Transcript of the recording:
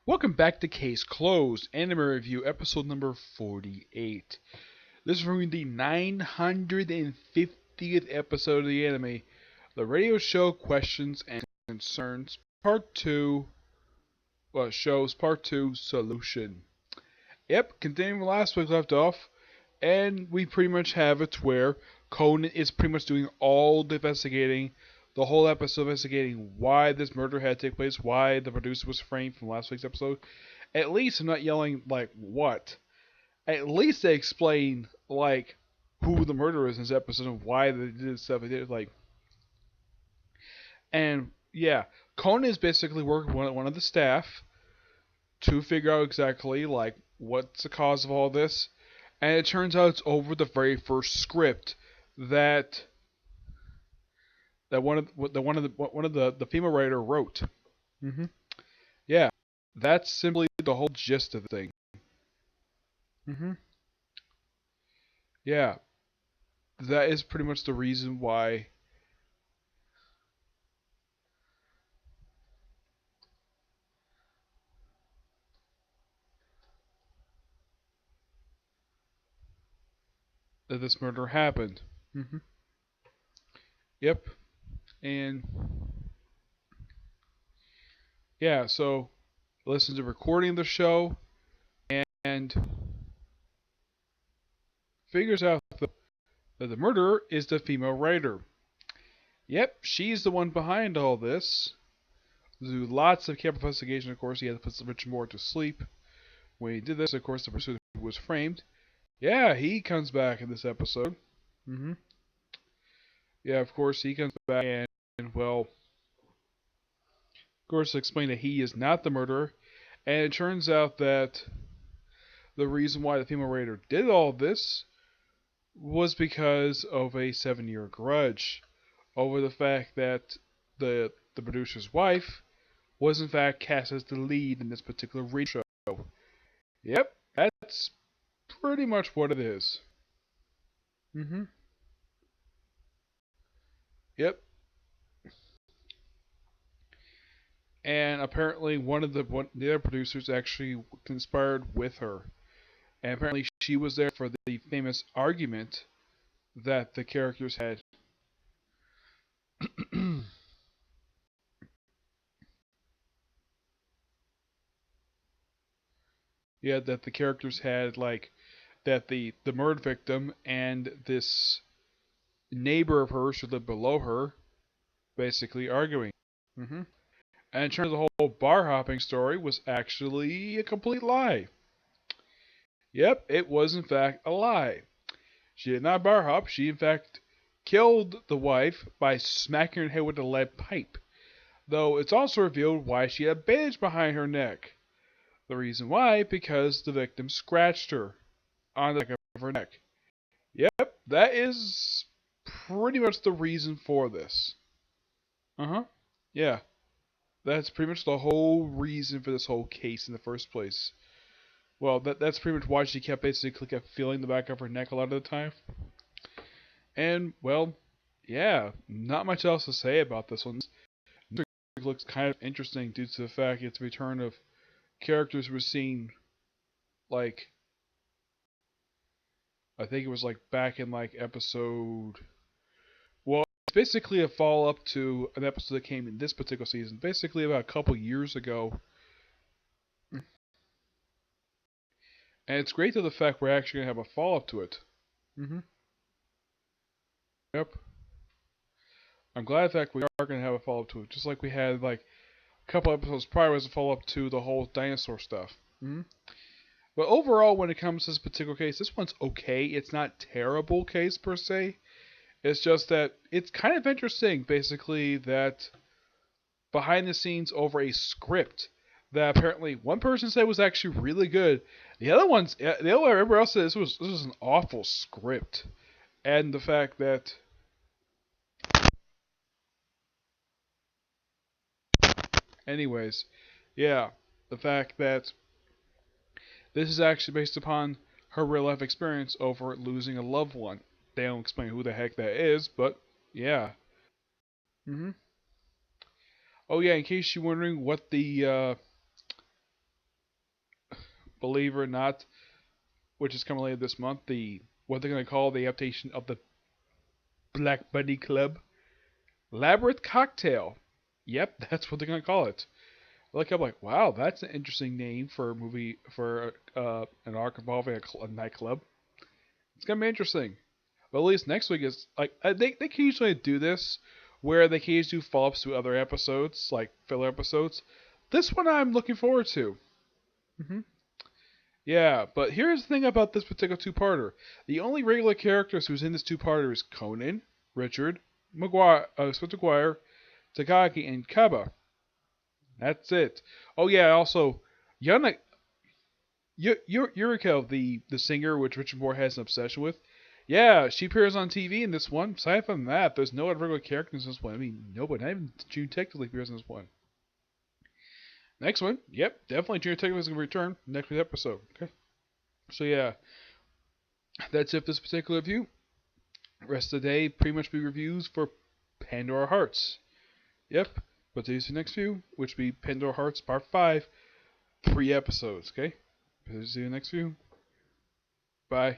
Welcome back to Case Closed, Anime Review, episode number 48. This is from the 950th episode of the anime, the radio show Questions and Concerns, Part 2, shows Part 2, Solution. Yep, continuing where last week left off, and we pretty much have it where Conan is pretty much doing all the investigating, the whole episode investigating why this murder had to take place, why the producer was framed from last week's episode. At least I'm not yelling, like, what? At least they explain, like, who the murderer is in this episode and why they did stuff they did, like. And, yeah, Conan is basically working with one of the staff to figure out exactly, like, what's the cause of all this. And it turns out it's over the very first script that one of the female writer wrote. hmm Yeah, that's simply the whole gist of the thing. hmm Yeah, that is pretty much the reason why. That this murder happened. hmm Yep, and yeah, so listen to recording the show and figures out that the murderer is the female writer. Yep, she's the one behind all this. Do lots of careful investigation. Of course, he had to put Richard Moore to sleep. When he did this, of course, the person who was framed. Yeah, he comes back in this episode. hmm Yeah, of course, he comes back and well, of course, explain that he is not the murderer. And it turns out that the reason why the female raider did all this was because of a 7-year grudge over the fact that the producer's wife was in fact cast as the lead in this particular radio show. Yep, that's pretty much what it is. Mm-hmm. Yep. And apparently the other producers actually conspired with her. And apparently she was there for the famous argument that the characters had. Yeah, that the characters had, like, that the murder victim and this neighbor of hers who lived below her basically arguing. hmm And it turns out the whole bar hopping story was actually a complete lie. Yep, it was in fact a lie. She did not bar hop. She in fact killed the wife by smacking her head with a lead pipe. Though it's also revealed why she had a bandage behind her neck. The reason why, because the victim scratched her on the back of her neck. Yep, that is pretty much the reason for this. Uh huh. Yeah, that's pretty much the whole reason for this whole case in the first place. Well, that's pretty much why she kept feeling the back of her neck a lot of the time. And well, yeah, not much else to say about this one. It looks kind of interesting due to the fact it's a return of characters we've seen, like, I think it was like back in like episode. Well, it's basically a follow up to an episode that came in this particular season, basically about a couple years ago. And it's great to the fact we're actually gonna have a follow up to it. hmm Yep. I'm glad the fact we are gonna have a follow up to it, just like we had like a couple episodes prior as a follow up to the whole dinosaur stuff. But overall, when it comes to this particular case, this one's okay. It's not terrible case per se. It's just that it's kind of interesting, basically, that behind the scenes over a script that apparently one person said was actually really good. Everybody else said this was an awful script, and the fact that, anyways, yeah, the fact that this is actually based upon her real life experience over losing a loved one. They don't explain who the heck that is, but yeah. hmm Oh yeah, in case you're wondering what the believe it or not, which is coming later this month, what they're going to call the adaptation of the Black Bunny Club Labyrinth Cocktail. Yep, that's what they're going to call it. I'm like, wow, that's an interesting name for a movie, for an arc involving a nightclub. It's going to be interesting. But at least next week is, like, they occasionally do this, where they occasionally do follow-ups to other episodes, like filler episodes. This one I'm looking forward to. hmm Yeah, but here's the thing about this particular two-parter. The only regular characters who's in this two-parter is Conan, Richard, Spencer McGuire, Takagi, and Kaba. That's it. Oh yeah, also Yana Yuriko, the singer, which Richard Moore has an obsession with. Yeah, she appears on TV in this one. Aside from that, there's no other regular characters in this one. I mean, nobody, not even June technically appears in this one. Next one, yep, definitely Junior Technically is going to return next week's episode. Okay. So yeah, that's it for this particular review. Rest of the day, pretty much be reviews for Pandora Hearts. Yep, but today's the next view, which will be Pandora Hearts Part 5, 3 episodes, okay? See you next view. Bye.